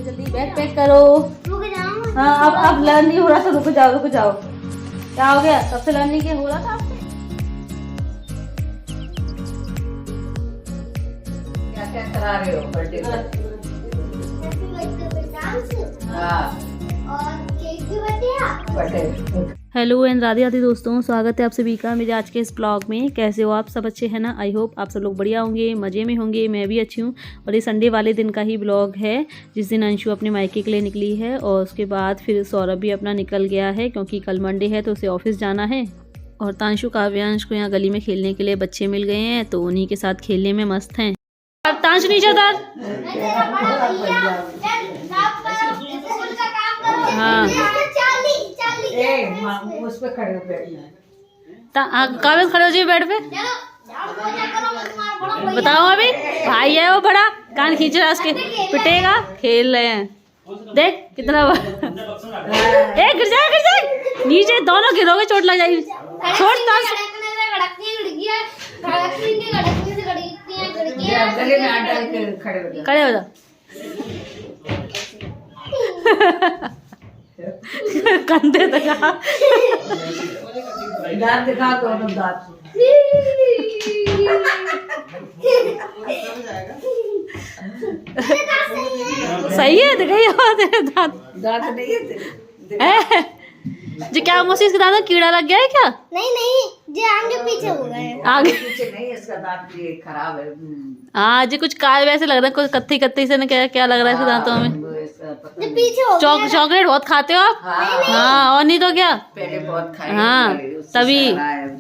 चलो जल्दी bag pack करो। रुक जाओ। हाँ अब लर्न नहीं हो रहा तो रुक जाओ रुक जाओ। क्या हो गया? कब से लर्न नहीं किया? हो रहा था आपसे? क्या क्या करा रहे हो बर्थडे पर? हैप्पी बर्थडे पे डांस हाँ और केक भी बटेगा। Birthday. Hello and Radhe Radhe दोस्तों, स्वागत है आप सभी का मेरे आज के इस ब्लॉग में। कैसे हो आप? सब अच्छे हैं ना? आई होप आप सब लोग बढ़िया होंगे, मज़े में होंगे। मैं भी अच्छी हूँ। और ये संडे वाले दिन का ही ब्लॉग है जिस दिन अंशु अपने मायके के लिए निकली है और उसके बाद फिर सौरभ भी अपना निकल गया है क्योंकि कल मंडे है तो उसे ऑफिस जाना है। और तांशु काव्यांश को यहाँ गली में खेलने के लिए बच्चे मिल गए हैं तो उन्हीं के साथ खेलने में मस्त हैं। अब तांशु नीचे उतार। मैं तेरा बड़ा भैया चल साफ करो स्कूल का काम करो। हाँ। चाली उस पे खड़े हो बैठना है। काव्यांश खड़े हो जाइए बेड पे। चलो झाड़ू पोछा करो मत मार बड़ा भैया। बताओ अभी भाई है वो बड़ा, कान खींच रहा उसके, पिटेगा। खेल रहे हैं देख कितना ए गिर जाए नीचे, दोनों गिरोगे चोट लग जाएगी। छोड़ गले में हाथ डाल के खड़े हो जाओ। खड़े हो जाओ। कंधे दिखा, दांत दिखा दोनों दांत। सही है दिखाइए दांत। दांत नहीं है जी क्या मौसी इसके दांत में कीड़ा लग गया है क्या? नहीं जे आगे पीछे हो गए। आगे पीछे नहीं, इसका दांत ये खराब है। हाँ जी कुछ काल वैसे लग रहा है, कुछ कत्थी कत्थी से ना क्या क्या लग रहा है इसके दांतों में। जे पीछे हो गया। चॉकलेट बहुत खाते हो आप? हाँ और नहीं तो क्या। पहले बहुत खाए। हाँ तभी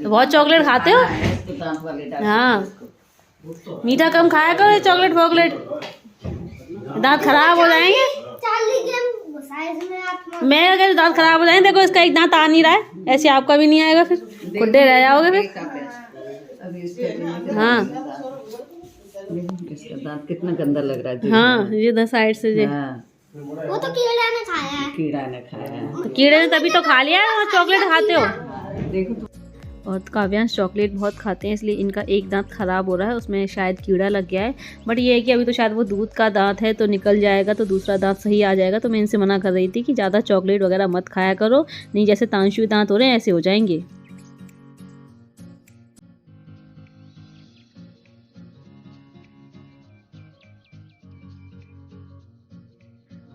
बहुत चॉकलेट खाते हो। हाँ मीठा कम खाया करो, चॉकलेट वॉकलेट दांत खराब हो जाएंगे। चाली गेम साइज में आप मैं अगर दांत खराब हो जाएंगे, देखो इसका एक दांत आ नहीं रहा है, ऐसे आपका भी नहीं आएगा, फिर खुड्डे रह जाओगे फिर। हाँ इसका दांत कितना गंदा लग रहा है। हाँ ये 10 साइड से जी। हाँ, वो तो कीड़ा ने खाया है। कीड़ा ने खाया है। तो कीड़े ने तभी तो खा लिया है, और चॉकलेट खाते हो। देखो तो। और काव्यांश चॉकलेट बहुत खाते हैं इसलिए इनका एक दांत खराब हो रहा है, उसमें शायद कीड़ा लग गया है। बट ये है कि अभी तो शायद वो दूध का दांत है तो निकल जाएगा तो दूसरा दांत सही आ जाएगा। तो मैं इनसे मना कर रही थी कि ज़्यादा चॉकलेट वगैरह मत खाया करो, नहीं जैसे तांशु दांत हो रहे हैं ऐसे हो जाएंगे।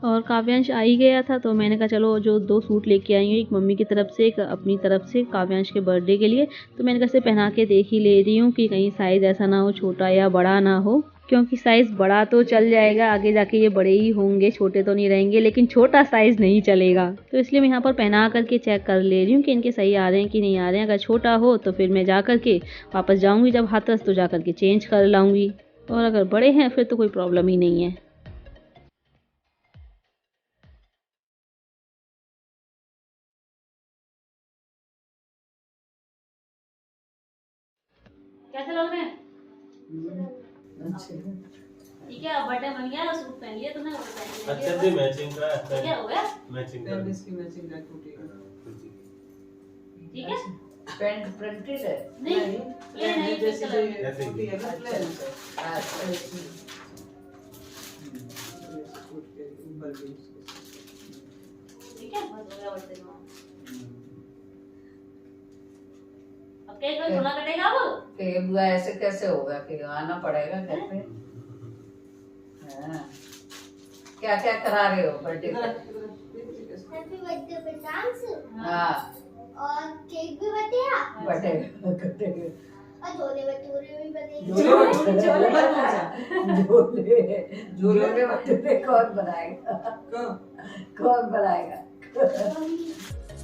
और काव्यांश आ ही गया था तो मैंने कहा चलो जो 2 सूट लेके आई हूँ, एक मम्मी की तरफ से एक अपनी तरफ से काव्यांश के बर्थडे के लिए, तो मैंने कहा इसे पहना के देख ही ले रही हूँ कि कहीं साइज़ ऐसा ना हो छोटा या बड़ा ना हो, क्योंकि साइज़ बड़ा तो चल जाएगा, आगे जाके ये बड़े ही होंगे, छोटे तो नहीं रहेंगे, लेकिन छोटा साइज़ नहीं चलेगा। तो इसलिए मैं यहाँ पर पहना करके चेक कर ले रही हूँ कि इनके सही आ रहे हैं कि नहीं आ रहे हैं। अगर छोटा हो तो फिर मैं जा करके वापस जाऊँगी जब हाथरस तो जा करके चेंज कर लाऊँगी, और अगर बड़े हैं फिर तो कोई प्रॉब्लम ही नहीं है। कैसे लग रहे हैं? ठीक है अब बर्थडे बन गया, सूट पहन लिया तुमने। अच्छा जी मैचिंग का अच्छा क्या हो गया? मैचिंग का इसकी मैचिंग का टूटेगा। ठीक है पैंट प्रिंटेड है। नहीं ये नहीं जैसे कलर ये ऐसे ही। टूटी है ना प्लेन से। ठीक है बस हो गया बर्थडे का। अब केक में धोना कटेगा अब। कि बुआ ऐसे कैसे होगा कि आना पड़ेगा घर पे। हाँ। क्या क्या करा रहे हो बर्थडे पे? हैप्पी बर्थडे पे डांस हाँ और केक भी बटेगा बर्थडे और छोले भटूरे भी बनेंगे। झूले भटूरे कौन बनाएगा? कौन बनाएगा?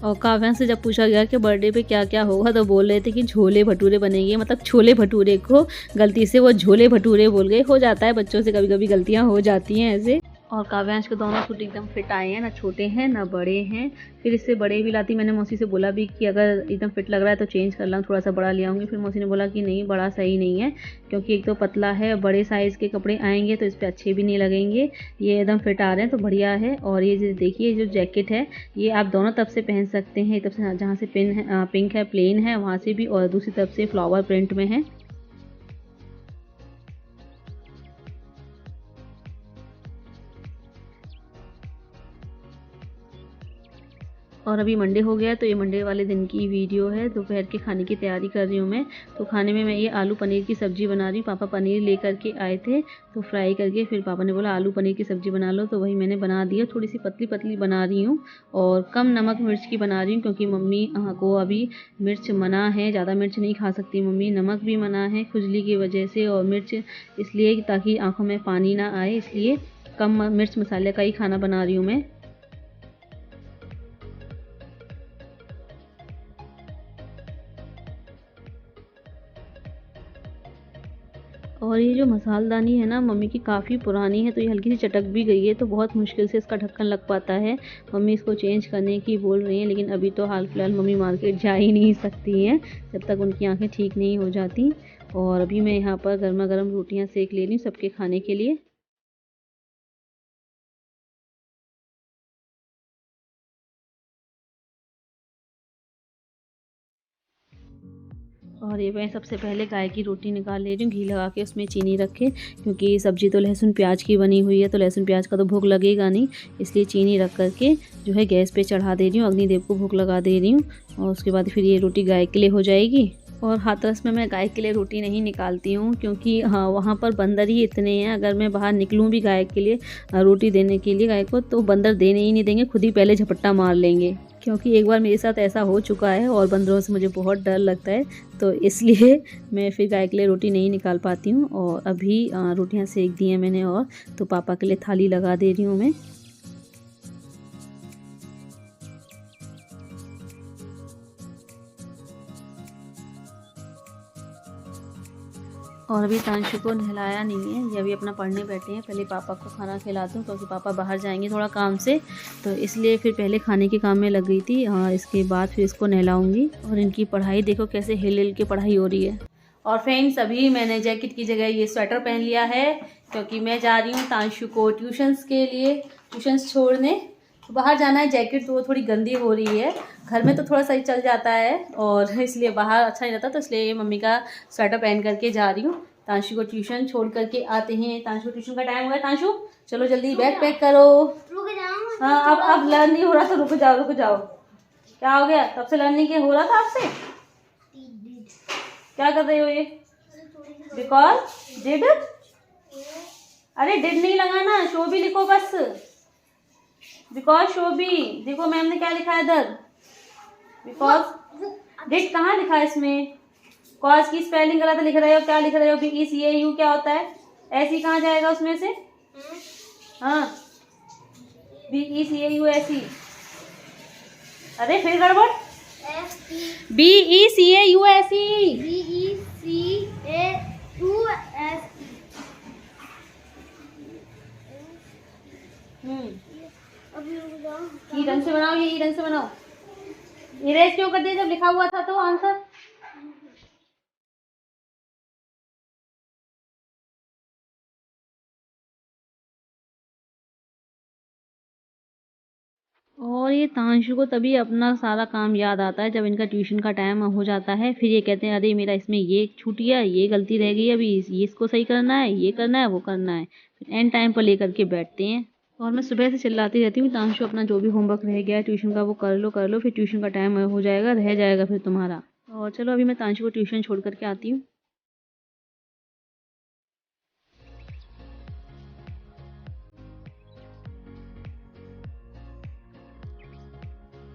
और काव्यांश से जब पूछा गया कि बर्थडे पे क्या क्या होगा तो बोल रहे थे कि छोले भटूरे बनेंगे, मतलब छोले भटूरे को गलती से वो झोले भटूरे बोल गए। हो जाता है बच्चों से, कभी कभी गलतियां हो जाती हैं ऐसे। और काव्यांश के दोनों सूट एकदम फिट आए हैं, ना छोटे हैं ना बड़े हैं। फिर इससे बड़े भी लाती, मैंने मौसी से बोला भी कि अगर एकदम फिट लग रहा है तो चेंज कर लाऊं, थोड़ा सा बड़ा ले आऊँगी। फिर मौसी ने बोला कि नहीं बड़ा सही नहीं है, क्योंकि एक तो पतला है, बड़े साइज़ के कपड़े आएंगे तो इस पर अच्छे भी नहीं लगेंगे। ये एकदम फिट आ रहे हैं तो बढ़िया है। और ये जो देखिए जो जैकेट है ये आप दोनों तरफ से पहन सकते हैं, एक तरफ से जहाँ से पिंक है प्लेन है वहाँ से भी, और दूसरी तरफ से फ्लावर प्रिंट में है। और अभी मंडे हो गया, तो ये मंडे वाले दिन की वीडियो है। दोपहर के खाने की तैयारी कर रही हूँ मैं। तो खाने में मैं ये आलू पनीर की सब्ज़ी बना रही हूँ। पापा पनीर लेकर के आए थे, तो फ्राई करके फिर पापा ने बोला आलू पनीर की सब्ज़ी बना लो, तो वही मैंने बना दिया। थोड़ी सी पतली पतली बना रही हूँ और कम नमक मिर्च की बना रही हूँ, क्योंकि मम्मी को अभी मिर्च मना है, ज़्यादा मिर्च नहीं खा सकती मम्मी। नमक भी मना है खुजली की वजह से, और मिर्च इसलिए ताकि आँखों में पानी ना आए, इसलिए कम मिर्च मसाले का ही खाना बना रही हूँ मैं। और ये जो मसालदानी है ना मम्मी की काफ़ी पुरानी है, तो ये हल्की सी चटक भी गई है, तो बहुत मुश्किल से इसका ढक्कन लग पाता है। मम्मी इसको चेंज करने की बोल रही हैं, लेकिन अभी तो हाल फिलहाल मम्मी मार्केट जा ही नहीं सकती हैं जब तक उनकी आंखें ठीक नहीं हो जाती। और अभी मैं यहाँ पर गर्मा गर्म रोटियाँ सेक ले रही हूँ सबके खाने के लिए। और ये मैं सबसे पहले गाय की रोटी निकाल ले रही हूँ, घी लगा के उसमें चीनी रख के, क्योंकि सब्ज़ी तो लहसुन प्याज की बनी हुई है, तो लहसुन प्याज का तो भोग लगेगा नहीं, इसलिए चीनी रख करके जो है गैस पे चढ़ा दे रही हूँ, अग्निदेव को भोग लगा दे रही हूँ। और उसके बाद फिर ये रोटी गाय के लिए हो जाएगी। और हाथरस में मैं गाय के लिए रोटी नहीं निकालती हूँ, क्योंकि हाँ वहाँ पर बंदर ही इतने हैं। अगर मैं बाहर निकलूँ भी गाय के लिए रोटी देने के लिए गाय को, तो बंदर देने ही नहीं देंगे, खुद ही पहले झपट्टा मार लेंगे। क्योंकि एक बार मेरे साथ ऐसा हो चुका है और बंदरों से मुझे बहुत डर लगता है, तो इसलिए मैं फिर गाय के लिए रोटी नहीं निकाल पाती हूँ। और अभी रोटियाँ सेक दी हैं मैंने, और तो पापा के लिए थाली लगा दे रही हूँ मैं। और अभी तांशु को नहलाया नहीं है, ये अभी अपना पढ़ने बैठे हैं। पहले पापा को खाना खिलाती हूँ, क्योंकि पापा बाहर जाएंगे थोड़ा काम से, तो इसलिए फिर पहले खाने के काम में लग गई थी। इसके बाद फिर इसको नहलाऊंगी। और इनकी पढ़ाई देखो कैसे हिल हिल के पढ़ाई हो रही है। और फ्रेंड्स अभी मैंने जैकेट की जगह ये स्वेटर पहन लिया है, क्योंकि मैं जा रही हूँ तांशु को ट्यूशन्स के लिए, ट्यूशन्स छोड़ने। तो बाहर जाना है, जैकेट तो थोड़ी गंदी हो रही है, घर में तो थोड़ा सही चल जाता है, और इसलिए बाहर अच्छा नहीं रहता, तो इसलिए ये मम्मी का स्वेटर पहन करके जा रही हूँ। तांशु को ट्यूशन छोड़ करके आते हैं। तांशु को ट्यूशन का टाइम हो गया। तांशु चलो जल्दी बैग पैक करो। रुक जाओ। हाँ अब लर्न नहीं हो रहा, तो रुक जाओ रुक जाओ। क्या हो गया? तब से लर्न नहीं किया हो रहा था आपसे? क्या कर रहे हो ये? बिकॉज डिड, अरे डिड नहीं लगाना, शो भी लिखो बस। बिकॉज शो भी देखो, मैम ने क्या लिखा है इधर, बिकॉज डिड कहाँ लिखा है इसमें? कॉज की स्पेलिंग गलत लिख रहे हो, क्या लिख रहे हो? BECAU क्या होता है? ऐसी कहाँ जाएगा उसमें से? हाँ BECAU ऐसी, अरे फिर गड़बड़। BECAU ऐसी, ये ढंग से बनाओ, ये ढंग से बनाओ। इरेज क्यों कर दिया जब लिखा हुआ था तो आंसर? और ये तांशु को तभी अपना सारा काम याद आता है जब इनका ट्यूशन का टाइम हो जाता है। फिर ये कहते हैं अरे मेरा इसमें ये छूट गया, ये गलती रह गई, अभी ये इसको सही करना है, ये करना है, वो करना है। फिर एंड टाइम पर लेकर के बैठते हैं। और मैं सुबह से चिल्लाती रहती हूँ तांशु अपना जो भी होमवर्क रह गया है ट्यूशन का वो कर लो, फिर ट्यूशन का टाइम हो जाएगा, रह जाएगा फिर तुम्हारा। और चलो अभी मैं तांशु को ट्यूशन छोड़ करके आती हूँ।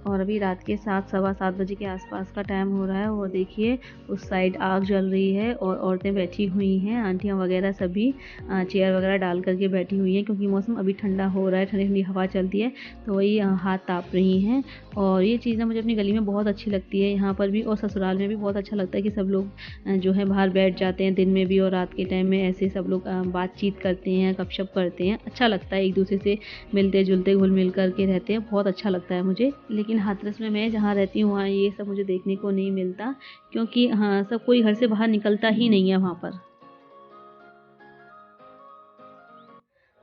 और अभी रात के 7 सवा 7 बजे के आसपास का टाइम हो रहा है, और देखिए उस साइड आग जल रही है और औरतें बैठी हुई हैं, आंटियां वगैरह सभी चेयर वगैरह डाल करके बैठी हुई हैं, क्योंकि मौसम अभी ठंडा हो रहा है, ठंडी ठंडी हवा चलती है, तो वही हाथ ताप रही हैं। और ये चीज़ ना मुझे अपनी गली में बहुत अच्छी लगती है, यहाँ पर भी और ससुराल में भी बहुत अच्छा लगता है कि सब लोग जो है बाहर बैठ जाते हैं, दिन में भी और रात के टाइम में ऐसे सब लोग बातचीत करते हैं, गपशप करते हैं। अच्छा लगता है, एक दूसरे से मिलते जुलते घुल मिल करके रहते हैं, बहुत अच्छा लगता है मुझे। लेकिन हाथरस में मैं जहाँ रहती हूँ वहाँ ये सब मुझे देखने को नहीं मिलता, क्योंकि हाँ सब कोई घर से बाहर निकलता ही नहीं है वहाँ पर।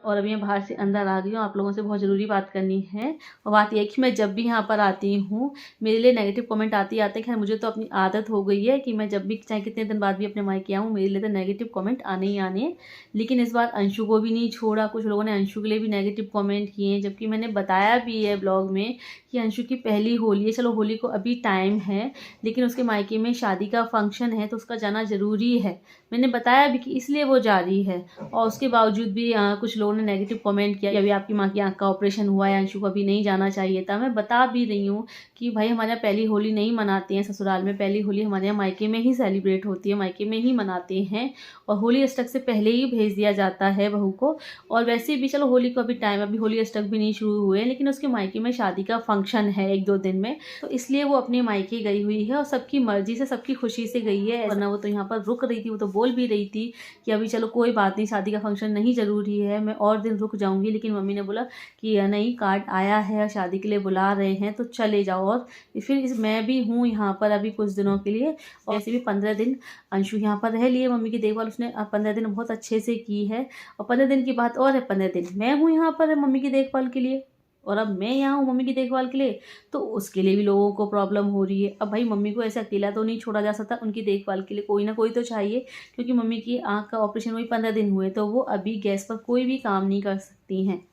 और अभी मैं बाहर से अंदर आ गई हूँ, आप लोगों से बहुत ज़रूरी बात करनी है। और बात यह है कि मैं जब भी यहाँ पर आती हूँ मेरे लिए नेगेटिव कमेंट आते हैं। खैर मुझे तो अपनी आदत हो गई है कि मैं जब भी चाहे कितने दिन बाद भी अपने मायके आऊँ मेरे लिए तो नेगेटिव कमेंट आने ही आने हैं। लेकिन इस बार अंशु को भी नहीं छोड़ा, कुछ लोगों ने अंशु के लिए भी नेगेटिव कमेंट किए हैं, जबकि मैंने बताया भी है ब्लॉग में कि अंशु की पहली होली है। चलो होली को अभी टाइम है, लेकिन उसके मायके में शादी का फंक्शन है तो उसका जाना ज़रूरी है। मैंने बताया भी कि इसलिए वो जा रही है। और उसके बावजूद भी कुछ लोगों ने नेगेटिव कमेंट किया कि अभी आपकी माँ की आँख का ऑपरेशन हुआ है, अंशु को अभी नहीं जाना चाहिए था। मैं बता भी रही हूँ कि भाई हमारे यहाँ पहली होली नहीं मनाते हैं ससुराल में, पहली होली हमारे यहाँ मायके में ही सेलिब्रेट होती है, मायके में ही मनाते हैं। और होली अष्टक से पहले ही भेज दिया जाता है बहू को। और वैसे भी चलो होली को अभी टाइम, अभी होली अष्टक भी नहीं शुरू हुए, लेकिन उसके मायके में शादी का फंक्शन है 1-2 दिन में, तो इसलिए वो अपने मायके गई हुई है और सबकी मर्जी से सबकी खुशी से गई है। वरना वो तो यहाँ पर रुक रही थी, वो तो बोल भी रही थी कि अभी चलो कोई बात नहीं, शादी का फंक्शन नहीं ज़रूरी है, मैं और दिन रुक जाऊंगी। लेकिन मम्मी ने बोला कि नहीं, कार्ड आया है, शादी के लिए बुला रहे हैं तो चले जाओ। और फिर मैं भी हूँ यहाँ पर अभी कुछ दिनों के लिए, और ऐसे भी 15 दिन अंशु यहाँ पर रह लिए। मम्मी की देखभाल उसने 15 दिन बहुत अच्छे से की है। और 15 दिन की बात और है, 15 दिन मैं हूँ यहाँ पर मम्मी की देखभाल के लिए, और अब मैं यहाँ हूँ मम्मी की देखभाल के लिए, तो उसके लिए भी लोगों को प्रॉब्लम हो रही है। अब भाई मम्मी को ऐसे अकेला तो नहीं छोड़ा जा सकता, उनकी देखभाल के लिए कोई ना कोई तो चाहिए। क्योंकि मम्मी की आँख का ऑपरेशन हुई 15 दिन हुए, तो वो अभी गैस पर कोई भी काम नहीं कर सकती हैं।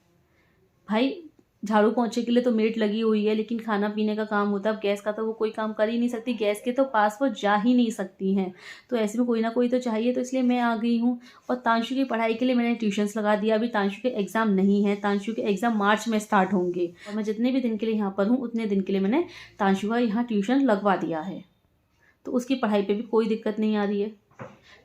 भाई झाड़ू पोंछे के लिए तो मेड लगी हुई है, लेकिन खाना पीने का काम होता है, अब गैस का तो वो कोई काम कर ही नहीं सकती, गैस के तो पास वो जा ही नहीं सकती हैं। तो ऐसे में कोई ना कोई तो चाहिए, तो इसलिए मैं आ गई हूँ। और तांशु की पढ़ाई के लिए मैंने ट्यूशन्स लगा दिया। अभी तांशु के एग्ज़ाम नहीं है, तांशु के एग्ज़ाम मार्च में स्टार्ट होंगे, और मैं जितने भी दिन के लिए यहाँ पर हूँ उतने दिन के लिए मैंने तांशु का यहाँ ट्यूशन लगवा दिया है, तो उसकी पढ़ाई पर भी कोई दिक्कत नहीं आ रही है।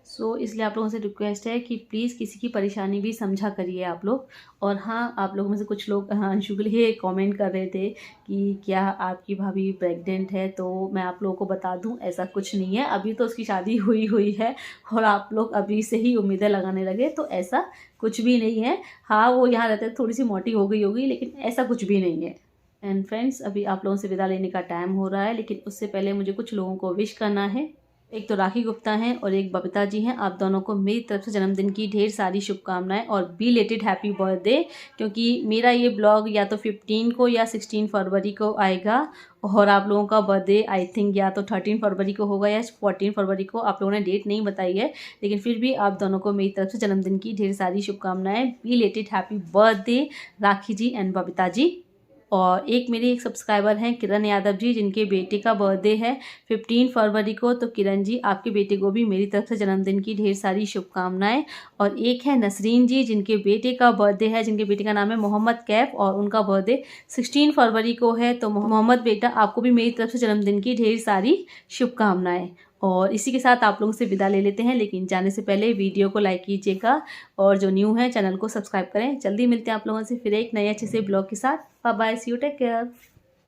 सो इसलिए आप लोगों से रिक्वेस्ट है कि प्लीज़ किसी की परेशानी भी समझा करिए आप लोग। और हाँ, आप लोगों में से कुछ लोग अंशु के लिए कमेंट कर रहे थे कि क्या आपकी भाभी प्रेग्नेंट है, तो मैं आप लोगों को बता दूं ऐसा कुछ नहीं है। अभी तो उसकी शादी हुई है और आप लोग अभी से ही उम्मीदें लगाने लगे, तो ऐसा कुछ भी नहीं है। हाँ, वो यहाँ रहते थोड़ी सी मोटी हो गई होगी, लेकिन ऐसा कुछ भी नहीं है। एंड फ्रेंड्स, अभी आप लोगों से विदा लेने का टाइम हो रहा है, लेकिन उससे पहले मुझे कुछ लोगों को विश करना है। एक तो राखी गुप्ता हैं और एक बबीता जी हैं। आप दोनों को मेरी तरफ से जन्मदिन की ढेर सारी शुभकामनाएं और बिलेटेड हैप्पी बर्थडे। क्योंकि मेरा ये ब्लॉग या तो 15 को या 16 फरवरी को आएगा, और आप लोगों का बर्थडे आई थिंक या तो 13 फरवरी को होगा या 14 फरवरी को। आप लोगों ने डेट नहीं बताई है, लेकिन फिर भी आप दोनों को मेरी तरफ से जन्मदिन की ढेर सारी शुभकामनाएं। Belated happy birthday Rakhi ji and Babita ji. और एक सब्सक्राइबर हैं किरण यादव जी, जिनके बेटे का बर्थडे है 15 फरवरी को। तो किरण जी, आपके बेटे को भी मेरी तरफ से जन्मदिन की ढेर सारी शुभकामनाएं। और एक है नसरीन जी, जिनके बेटे का बर्थडे है, जिनके बेटे का नाम है मोहम्मद कैफ, और उनका बर्थडे 16 फरवरी को है। तो मोहम्मद बेटा, आपको भी मेरी तरफ से जन्मदिन की ढेर सारी शुभकामनाएं। और इसी के साथ आप लोगों से विदा ले लेते हैं, लेकिन जाने से पहले वीडियो को लाइक कीजिएगा, और जो न्यू है चैनल को सब्सक्राइब करें। जल्दी मिलते हैं आप लोगों से फिर एक नए अच्छे से ब्लॉग के साथ। Bye bye, see you, take care.